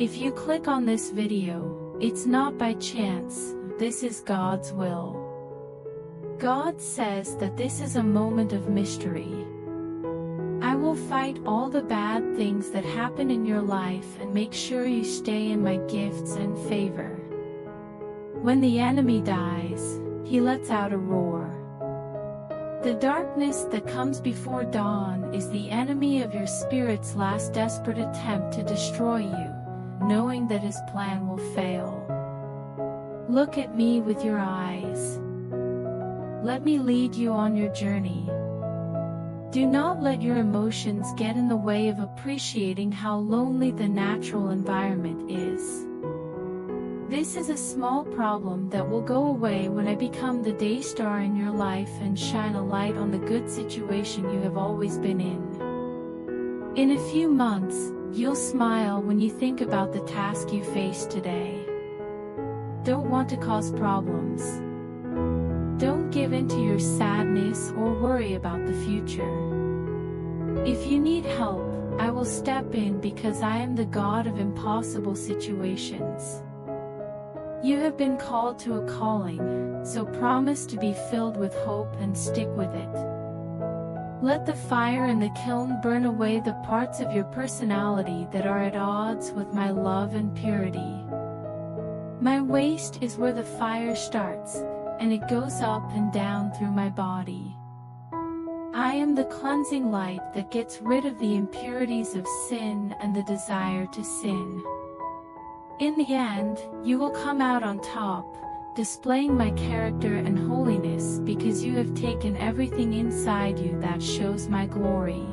If you click on this video, it's not by chance, this is God's will. God says that this is a moment of mystery. I will fight all the bad things that happen in your life and make sure you stay in my gifts and favor. When the enemy dies, he lets out a roar. The darkness that comes before dawn is the enemy of your spirit's last desperate attempt to destroy you, knowing that his plan will fail. Look at me with your eyes. Let me lead you on your journey. Do not let your emotions get in the way of appreciating how lonely the natural environment is. This is a small problem that will go away when I become the day star in your life and shine a light on the good situation you have always been in. In a few months, you'll smile when you think about the task you face today. Don't want to cause problems. Don't give in to your sadness or worry about the future. If you need help, I will step in because I am the God of impossible situations. You have been called to a calling, so promise to be filled with hope and stick with it. Let the fire in the kiln burn away the parts of your personality that are at odds with my love and purity. My waist is where the fire starts, and it goes up and down through my body. I am the cleansing light that gets rid of the impurities of sin and the desire to sin. In the end, you will come out on top, displaying my character and holiness because you have taken everything inside you that shows my glory.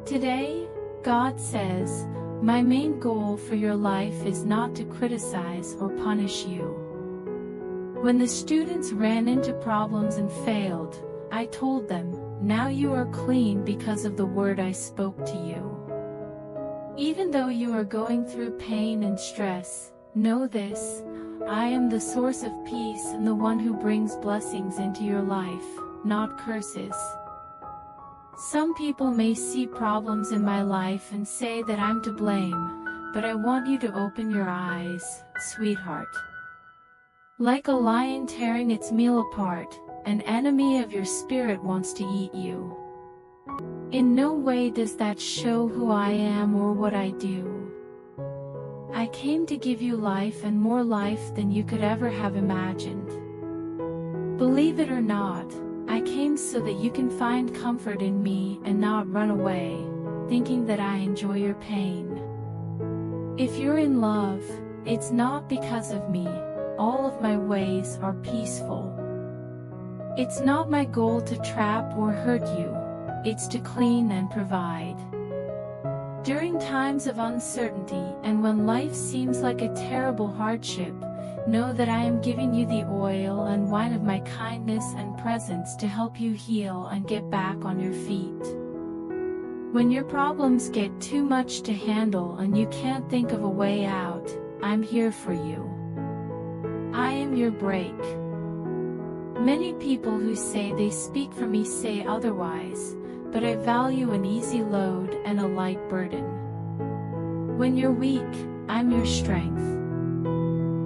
Today, God says, my main goal for your life is not to criticize or punish you. When the students ran into problems and failed, I told them, now you are clean because of the word I spoke to you. Even though you are going through pain and stress, know this, I am the source of peace and the one who brings blessings into your life, not curses. Some people may see problems in my life and say that I'm to blame, but I want you to open your eyes, sweetheart. Like a lion tearing its meal apart, an enemy of your spirit wants to eat you. In no way does that show who I am or what I do. I came to give you life and more life than you could ever have imagined. Believe it or not, I came so that you can find comfort in me and not run away, thinking that I enjoy your pain. If you're in love, it's not because of me, all of my ways are peaceful. It's not my goal to trap or hurt you. It's to clean and provide. During times of uncertainty and when life seems like a terrible hardship, know that I am giving you the oil and wine of my kindness and presence to help you heal and get back on your feet. When your problems get too much to handle and you can't think of a way out, I'm here for you. I am your break. Many people who say they speak for me say otherwise, but I value an easy load and a light burden. When you're weak, I'm your strength.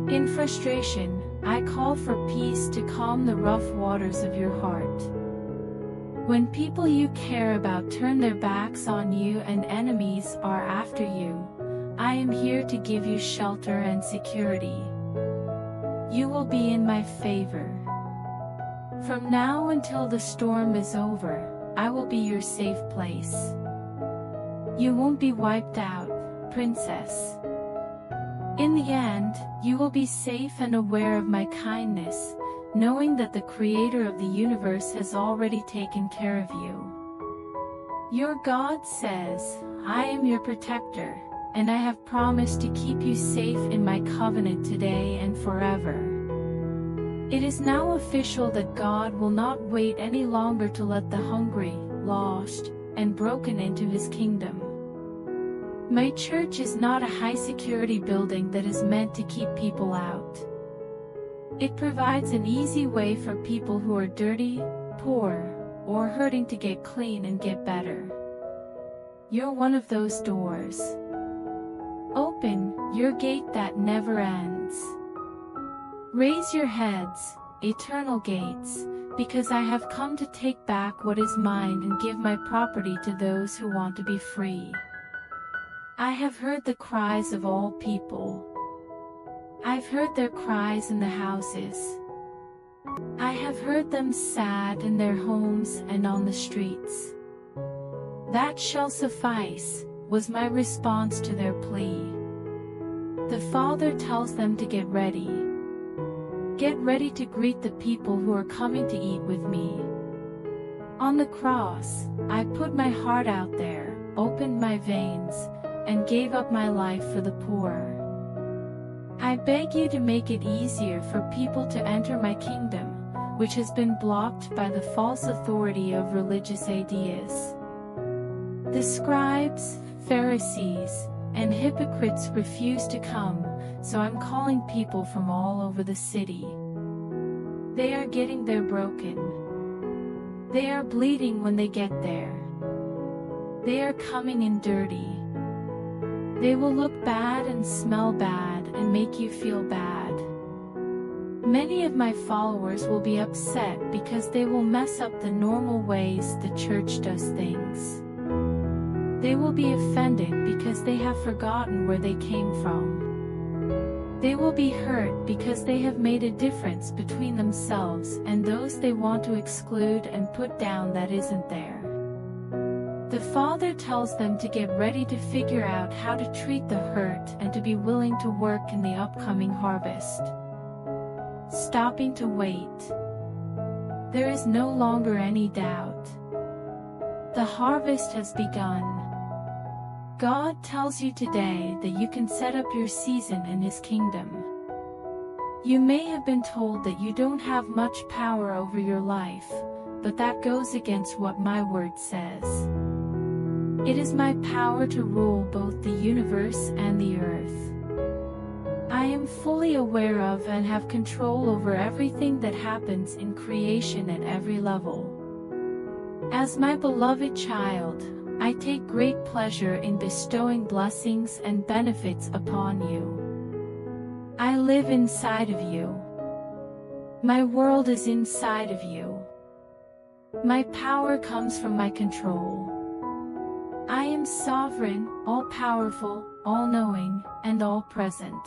In frustration, I call for peace to calm the rough waters of your heart. When people you care about turn their backs on you and enemies are after you, I am here to give you shelter and security. You will be in my favor. From now until the storm is over, I will be your safe place. You won't be wiped out, princess. In the end, you will be safe and aware of my kindness, knowing that the Creator of the universe has already taken care of you. Your God says, I am your protector, and I have promised to keep you safe in my covenant today and forever. It is now official that God will not wait any longer to let the hungry, lost, and broken into his kingdom. My church is not a high-security building that is meant to keep people out. It provides an easy way for people who are dirty, poor, or hurting to get clean and get better. You're one of those doors. Open your gate that never ends. Raise your heads, eternal gates, because I have come to take back what is mine and give my property to those who want to be free. I have heard the cries of all people. I've heard their cries in the houses. I have heard them sad in their homes and on the streets. That shall suffice, was my response to their plea. The Father tells them to get ready. Get ready to greet the people who are coming to eat with me. On the cross, I put my heart out there, opened my veins, and gave up my life for the poor. I beg you to make it easier for people to enter my kingdom, which has been blocked by the false authority of religious ideas. The scribes, Pharisees, and hypocrites refuse to come, so I'm calling people from all over the city. They are getting there broken. They are bleeding when they get there. They are coming in dirty. They will look bad and smell bad and make you feel bad. Many of my followers will be upset because they will mess up the normal ways the church does things. They will be offended because they have forgotten where they came from. They will be hurt because they have made a difference between themselves and those they want to exclude and put down that isn't there. The Father tells them to get ready to figure out how to treat the hurt and to be willing to work in the upcoming harvest. Stopping to wait. There is no longer any doubt. The harvest has begun. God tells you today that you can set up your season in His kingdom. You may have been told that you don't have much power over your life, but that goes against what my word says. It is my power to rule both the universe and the earth. I am fully aware of and have control over everything that happens in creation at every level. As my beloved child, I take great pleasure in bestowing blessings and benefits upon you. I live inside of you. My world is inside of you. My power comes from my control. I am sovereign, all-powerful, all-knowing, and all-present.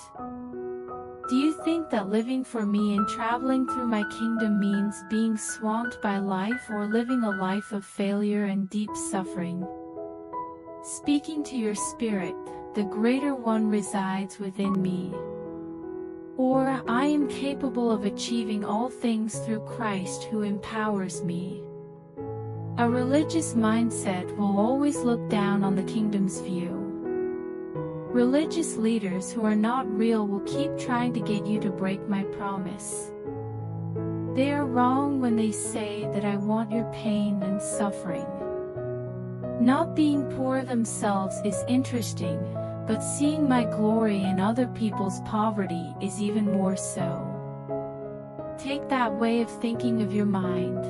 Do you think that living for me and traveling through my kingdom means being swamped by life or living a life of failure and deep suffering? Speaking to your spirit, the greater one resides within me. Or I am capable of achieving all things through Christ who empowers me. A religious mindset will always look down on the kingdom's view. Religious leaders who are not real will keep trying to get you to break my promise. They are wrong when they say that I want your pain and suffering. Not being poor themselves is interesting, but seeing my glory in other people's poverty is even more so. Take that way of thinking of your mind.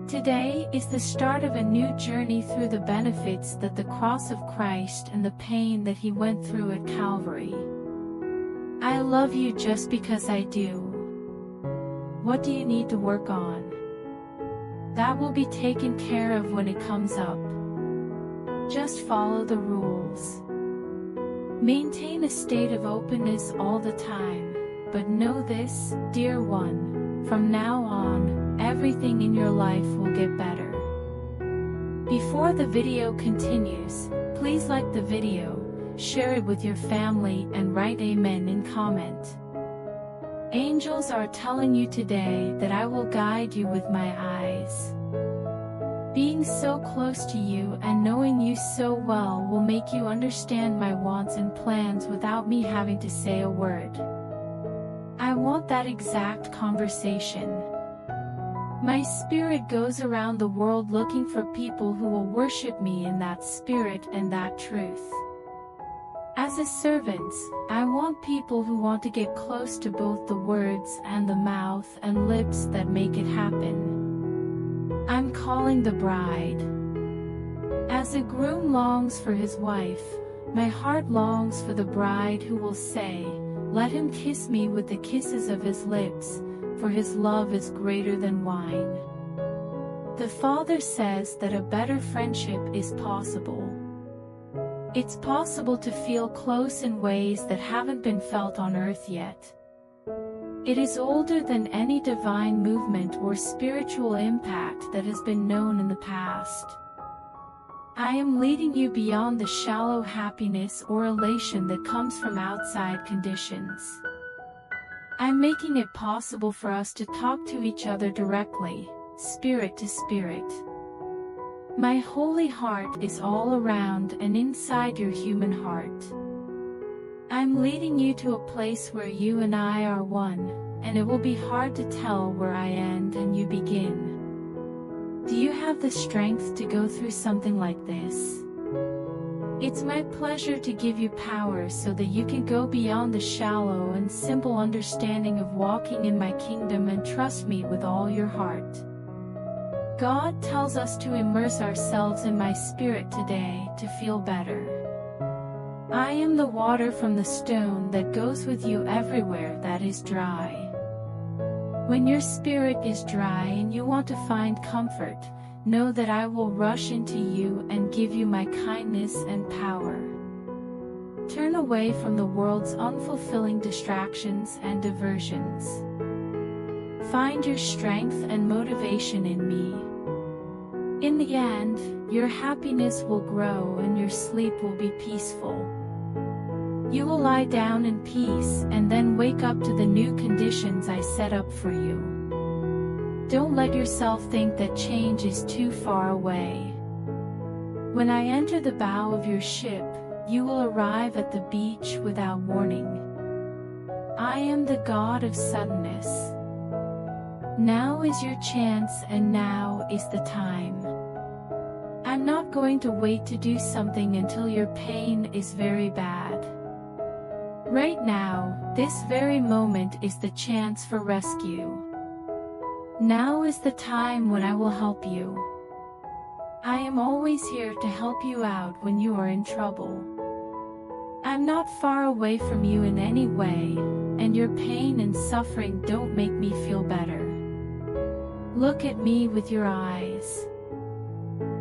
Today is the start of a new journey through the benefits that the cross of Christ and the pain that He went through at Calvary. I love you just because I do. What do you need to work on? That will be taken care of when it comes up. Just follow the rules. Maintain a state of openness all the time, but know this, dear one, from now on, everything in your life will get better. Before the video continues, please like the video, share it with your family and write Amen in comment. Angels are telling you today that I will guide you with my eyes. Being so close to you and knowing you so well will make you understand my wants and plans without me having to say a word. I want that exact conversation. My spirit goes around the world looking for people who will worship me in that spirit and that truth. As a servant, I want people who want to get close to both the words and the mouth and lips that make it happen. I'm calling the bride. As a groom longs for his wife, My heart longs for the bride who will say, "Let him kiss me with the kisses of his lips, for his love is greater than wine." The Father says that a better friendship is possible. It's possible to feel close in ways that haven't been felt on earth yet. It is older than any divine movement or spiritual impact that has been known in the past. I am leading you beyond the shallow happiness or elation that comes from outside conditions. I'm making it possible for us to talk to each other directly, spirit to spirit. My holy heart is all around and inside your human heart. I'm leading you to a place where you and I are one, and it will be hard to tell where I end and you begin. Do you have the strength to go through something like this? It's my pleasure to give you power so that you can go beyond the shallow and simple understanding of walking in my kingdom and trust me with all your heart. God tells us to immerse ourselves in my spirit today to feel better. I am the water from the stone that goes with you everywhere that is dry. When your spirit is dry and you want to find comfort, know that I will rush into you and give you my kindness and power. Turn away from the world's unfulfilling distractions and diversions. Find your strength and motivation in me. In the end, your happiness will grow and your sleep will be peaceful. You will lie down in peace and then wake up to the new conditions I set up for you. Don't let yourself think that change is too far away. When I enter the bow of your ship, you will arrive at the beach without warning. I am the God of suddenness. Now is your chance and now is the time. I'm not going to wait to do something until your pain is very bad. Right now, this very moment is the chance for rescue. Now is the time when I will help you. I am always here to help you out when you are in trouble. I'm not far away from you in any way, and your pain and suffering don't make me feel better. Look at me with your eyes.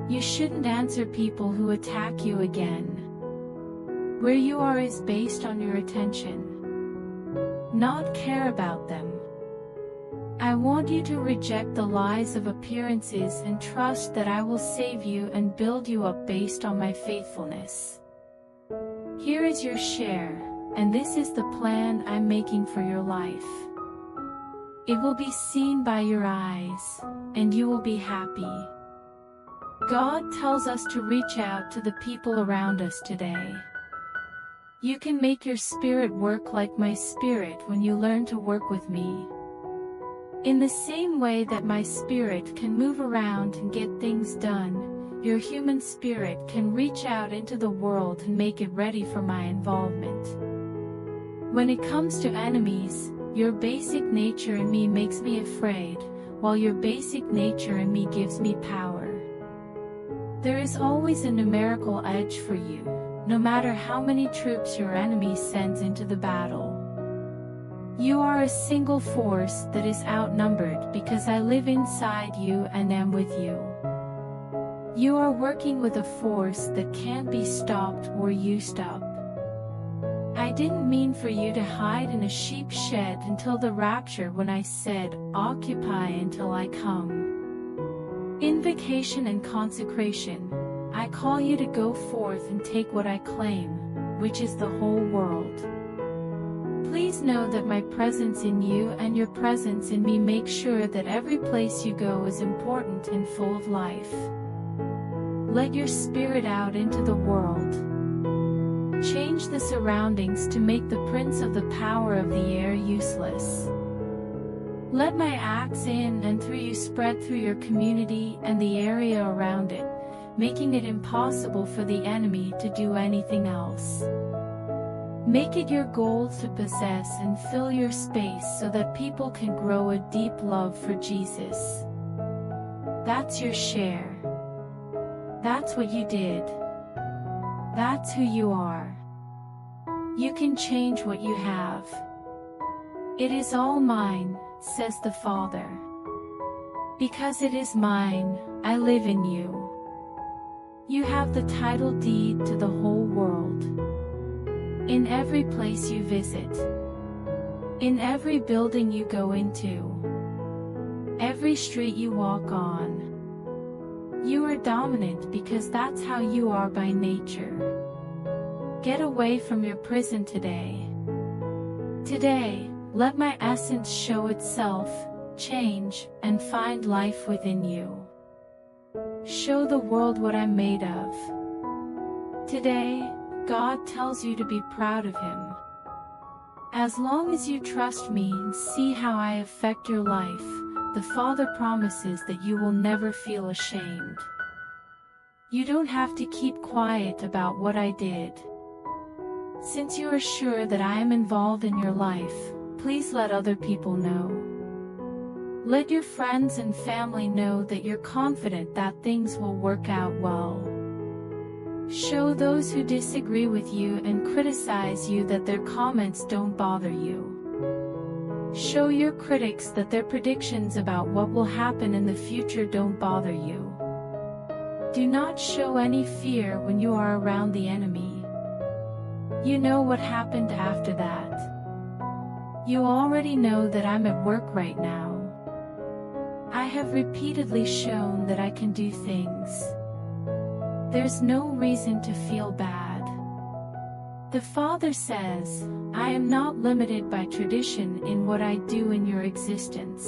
You shouldn't answer people who attack you again. Where you are is based on your attention. Not care about them. I want you to reject the lies of appearances and trust that I will save you and build you up based on my faithfulness. Here is your share, and this is the plan I'm making for your life. It will be seen by your eyes, and you will be happy. God tells us to reach out to the people around us today. You can make your spirit work like my spirit when you learn to work with me. In the same way that my spirit can move around and get things done, your human spirit can reach out into the world and make it ready for my involvement. When it comes to enemies, your basic nature in me makes me afraid, while your basic nature in me gives me power. There is always a numerical edge for you, no matter how many troops your enemy sends into the battle. You are a single force that is outnumbered because I live inside you and am with you. You are working with a force that can't be stopped or used up. I didn't mean for you to hide in a sheep shed until the rapture when I said, "Occupy until I come." Invocation and consecration. I call you to go forth and take what I claim, which is the whole world. Please know that my presence in you and your presence in me make sure that every place you go is important and full of life. Let your spirit out into the world. Change the surroundings to make the prince of the power of the air useless. Let my acts in and through you spread through your community and the area around it, making it impossible for the enemy to do anything else. Make it your goal to possess and fill your space so that people can grow a deep love for Jesus. That's your share. That's what you did. That's who you are. You can change what you have. It is all mine, says the Father. Because it is mine, I live in you. You have the title deed to the whole world. In every place you visit, in every building you go into, every street you walk on, you are dominant because that's how you are by nature. Get away from your prison today. Today, let my essence show itself, change, and find life within you. Show the world what I'm made of. Today, God tells you to be proud of Him. As long as you trust me and see how I affect your life, the Father promises that you will never feel ashamed. You don't have to keep quiet about what I did. Since you are sure that I am involved in your life, please let other people know. Let your friends and family know that you're confident that things will work out well. Show those who disagree with you and criticize you that their comments don't bother you. Show your critics that their predictions about what will happen in the future don't bother you. Do not show any fear when you are around the enemy. You know what happened after that. You already know that I'm at work right now. I have repeatedly shown that I can do things. There's no reason to feel bad. The Father says, I am not limited by tradition in what I do in your existence.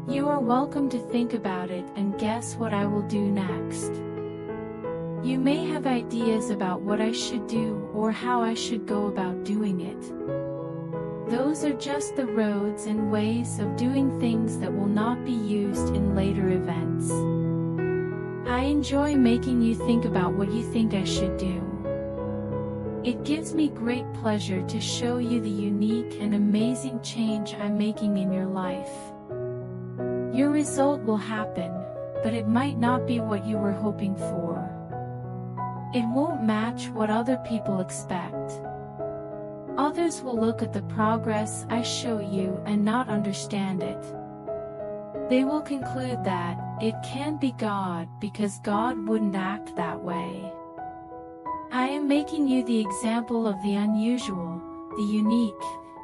You are welcome to think about it and guess what I will do next. You may have ideas about what I should do or how I should go about doing it. Those are just the roads and ways of doing things that will not be used in later events. I enjoy making you think about what you think I should do. It gives me great pleasure to show you the unique and amazing change I'm making in your life. Your result will happen, but it might not be what you were hoping for. It won't match what other people expect. Others will look at the progress I show you and not understand it. They will conclude that it can't be God because God wouldn't act that way. I am making you the example of the unusual, the unique,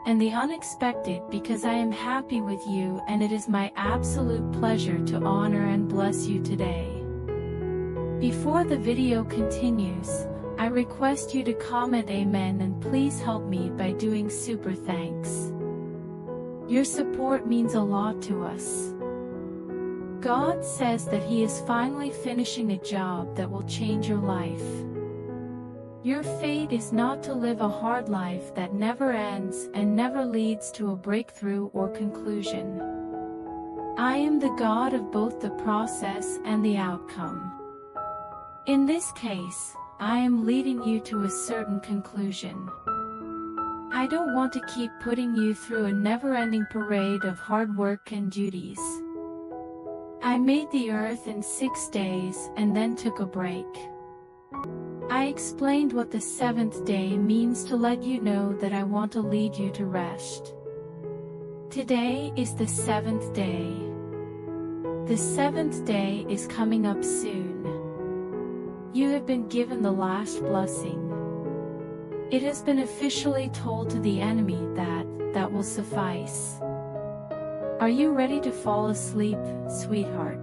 and the unexpected because I am happy with you and it is my absolute pleasure to honor and bless you today. Before the video continues, I request you to comment Amen and please help me by doing super thanks. Your support means a lot to us. God says that He is finally finishing a job that will change your life. Your fate is not to live a hard life that never ends and never leads to a breakthrough or conclusion. I am the God of both the process and the outcome. In this case, I am leading you to a certain conclusion. I don't want to keep putting you through a never-ending parade of hard work and duties. I made the earth in 6 days and then took a break. I explained what the 7th day means to let you know that I want to lead you to rest. Today is the 7th day. The 7th day is coming up soon. You have been given the last blessing. It has been officially told to the enemy that will suffice. Are you ready to fall asleep, sweetheart?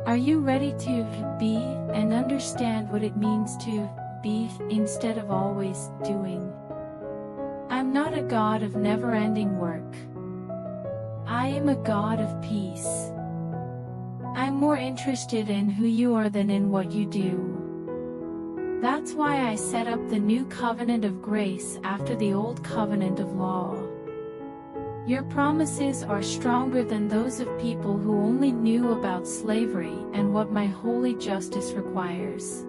Are you ready to be and understand what it means to be instead of always doing? I'm not a God of never-ending work. I am a God of peace. I'm more interested in who you are than in what you do. That's why I set up the new covenant of grace after the old covenant of law. Your promises are stronger than those of people who only knew about slavery and what my holy justice requires.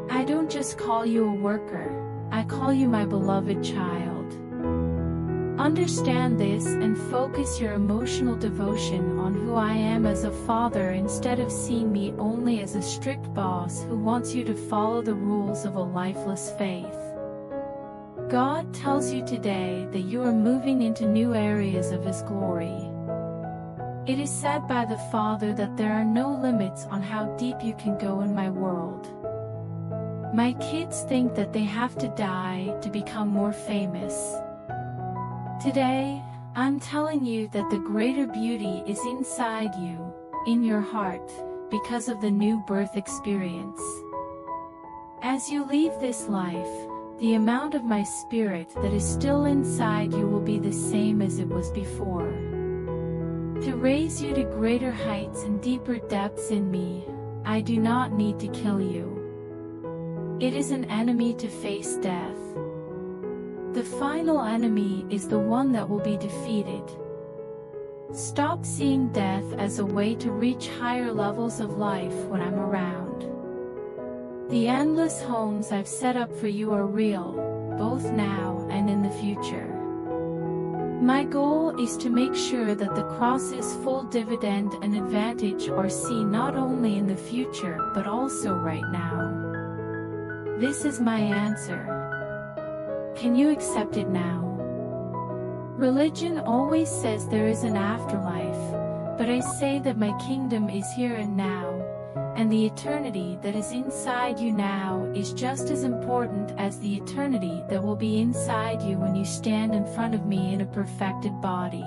I don't just call you a worker, I call you my beloved child. Understand this and focus your emotional devotion on who I am as a father instead of seeing me only as a strict boss who wants you to follow the rules of a lifeless faith. God tells you today that you are moving into new areas of His glory. It is said by the Father that there are no limits on how deep you can go in my world. My kids think that they have to die to become more famous. Today, I'm telling you that the greater beauty is inside you, in your heart, because of the new birth experience. As you leave this life, the amount of my spirit that is still inside you will be the same as it was before. To raise you to greater heights and deeper depths in me, I do not need to kill you. It is an enemy to face death. The final enemy is the one that will be defeated. Stop seeing death as a way to reach higher levels of life when I'm around. The endless homes I've set up for you are real, both now and in the future. My goal is to make sure that the cross's full dividend and advantage are seen not only in the future but also right now. This is my answer. Can you accept it now? Religion always says there is an afterlife, but I say that my kingdom is here and now, and the eternity that is inside you now is just as important as the eternity that will be inside you when you stand in front of me in a perfected body.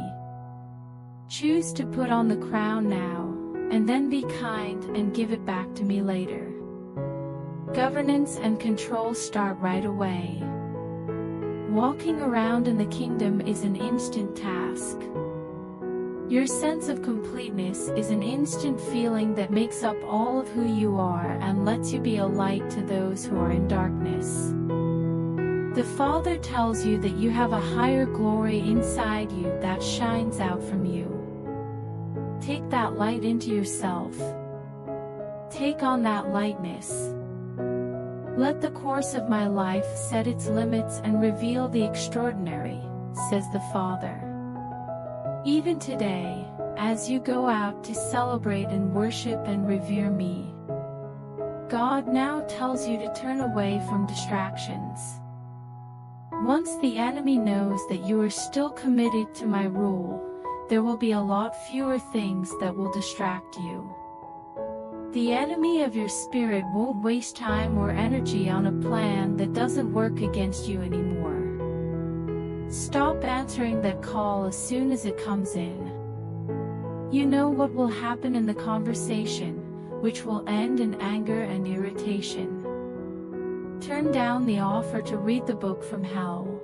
Choose to put on the crown now, and then be kind and give it back to me later. Governance and control start right away. Walking around in the kingdom is an instant task. Your sense of completeness is an instant feeling that makes up all of who you are and lets you be a light to those who are in darkness. The Father tells you that you have a higher glory inside you that shines out from you. Take that light into yourself. Take on that lightness. Let the course of my life set its limits and reveal the extraordinary, says the Father. Even today, as you go out to celebrate and worship and revere me, God now tells you to turn away from distractions. Once the enemy knows that you are still committed to my rule, there will be a lot fewer things that will distract you. The enemy of your spirit won't waste time or energy on a plan that doesn't work against you anymore. Stop answering that call as soon as it comes in. You know what will happen in the conversation, which will end in anger and irritation. Turn down the offer to read the book from hell.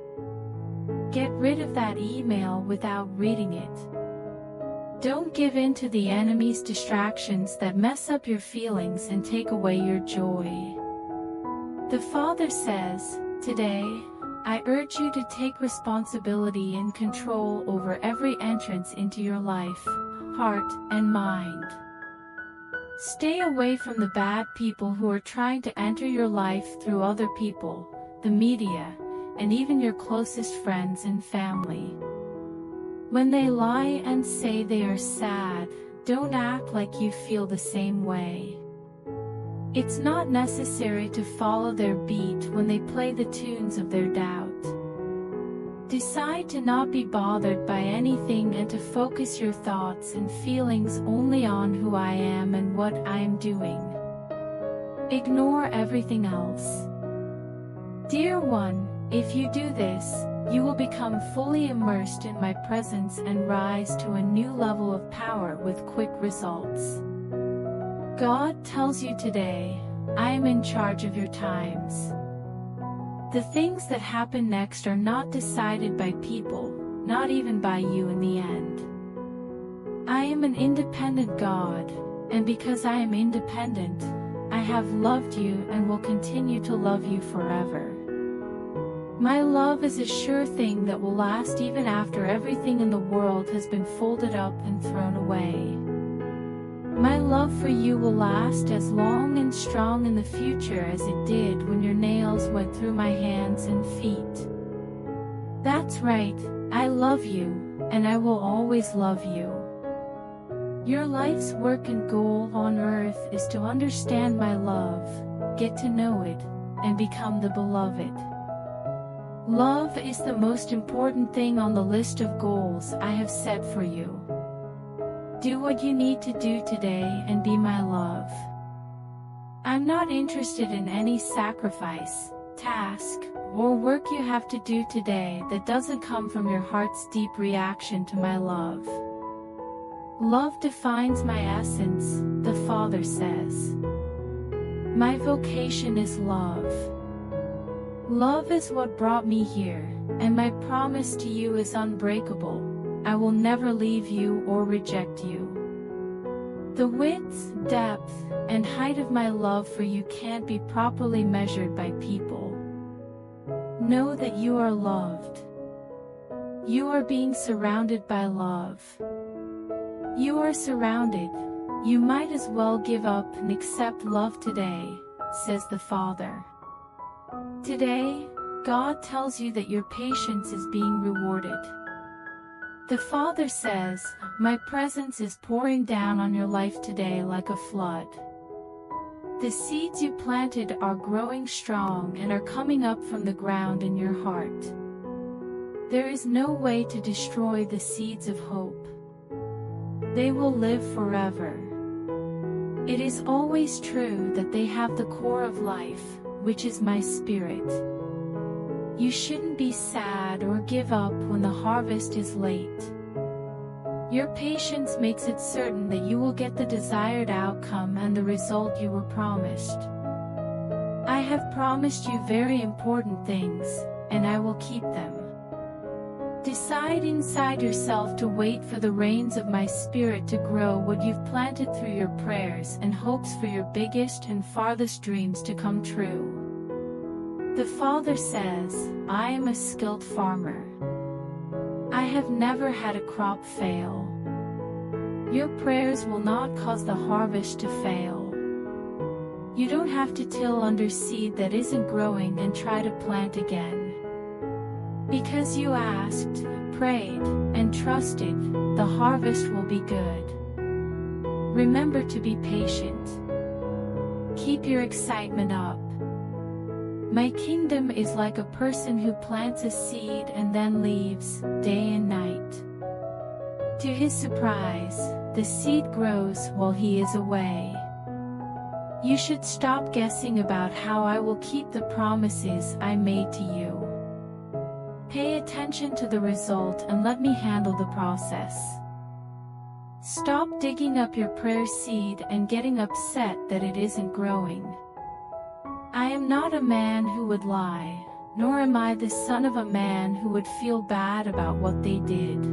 Get rid of that email without reading it. Don't give in to the enemy's distractions that mess up your feelings and take away your joy. The Father says, today, I urge you to take responsibility and control over every entrance into your life, heart, and mind. Stay away from the bad people who are trying to enter your life through other people, the media, and even your closest friends and family. When they lie and say they are sad, don't act like you feel the same way. It's not necessary to follow their beat when they play the tunes of their doubt. Decide to not be bothered by anything and to focus your thoughts and feelings only on who I am and what I am doing. Ignore everything else. Dear one, if you do this, you will become fully immersed in my presence and rise to a new level of power with quick results. God tells you today, I am in charge of your times. The things that happen next are not decided by people, not even by you in the end. I am an independent God, and because I am independent, I have loved you and will continue to love you forever. My love is a sure thing that will last even after everything in the world has been folded up and thrown away. My love for you will last as long and strong in the future as it did when your nails went through my hands and feet. That That's right, I love you, and I will always love you. Your life's work and goal on earth is to understand my love, get to know it, and become the beloved. Love is the most important thing on the list of goals I have set for you. Do what you need to do today and be my love. I'm not interested in any sacrifice, task, or work you have to do today that doesn't come from your heart's deep reaction to my love. Love defines my essence, the Father says. My vocation is love. Love is what brought me here, and my promise to you is unbreakable. I will never leave you or reject you. The width, depth, and height of my love for you can't be properly measured by people. Know that you are loved. You are being surrounded by love. You are surrounded. You might as well give up and accept love today, says the Father. Today, God tells you that your patience is being rewarded. The Father says, my presence is pouring down on your life today like a flood. The seeds you planted are growing strong and are coming up from the ground in your heart. There is no way to destroy the seeds of hope. They will live forever. It is always true that they have the core of life, which is my spirit. You shouldn't be sad or give up when the harvest is late. Your patience makes it certain that you will get the desired outcome and the result you were promised. I have promised you very important things, and I will keep them. Decide inside yourself to wait for the rains of my spirit to grow what you've planted through your prayers and hopes for your biggest and farthest dreams to come true. The Father says, I am a skilled farmer. I have never had a crop fail. Your prayers will not cause the harvest to fail. You don't have to till under seed that isn't growing and try to plant again. Because you asked, prayed, and trusted, the harvest will be good. Remember to be patient. Keep your excitement up. My kingdom is like a person who plants a seed and then leaves, day and night. To his surprise, the seed grows while he is away. You should stop guessing about how I will keep the promises I made to you. Pay attention to the result and let me handle the process. Stop digging up your prayer seed and getting upset that it isn't growing. I am not a man who would lie, nor am I the son of a man who would feel bad about what they did.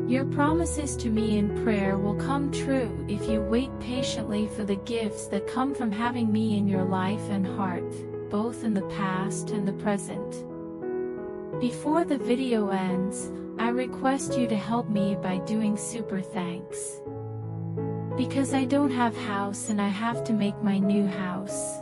Your promises to me in prayer will come true if you wait patiently for the gifts that come from having me in your life and heart, both in the past and the present. Before the video ends, I request you to help me by doing super thanks. Because I don't have house and I have to make my new house.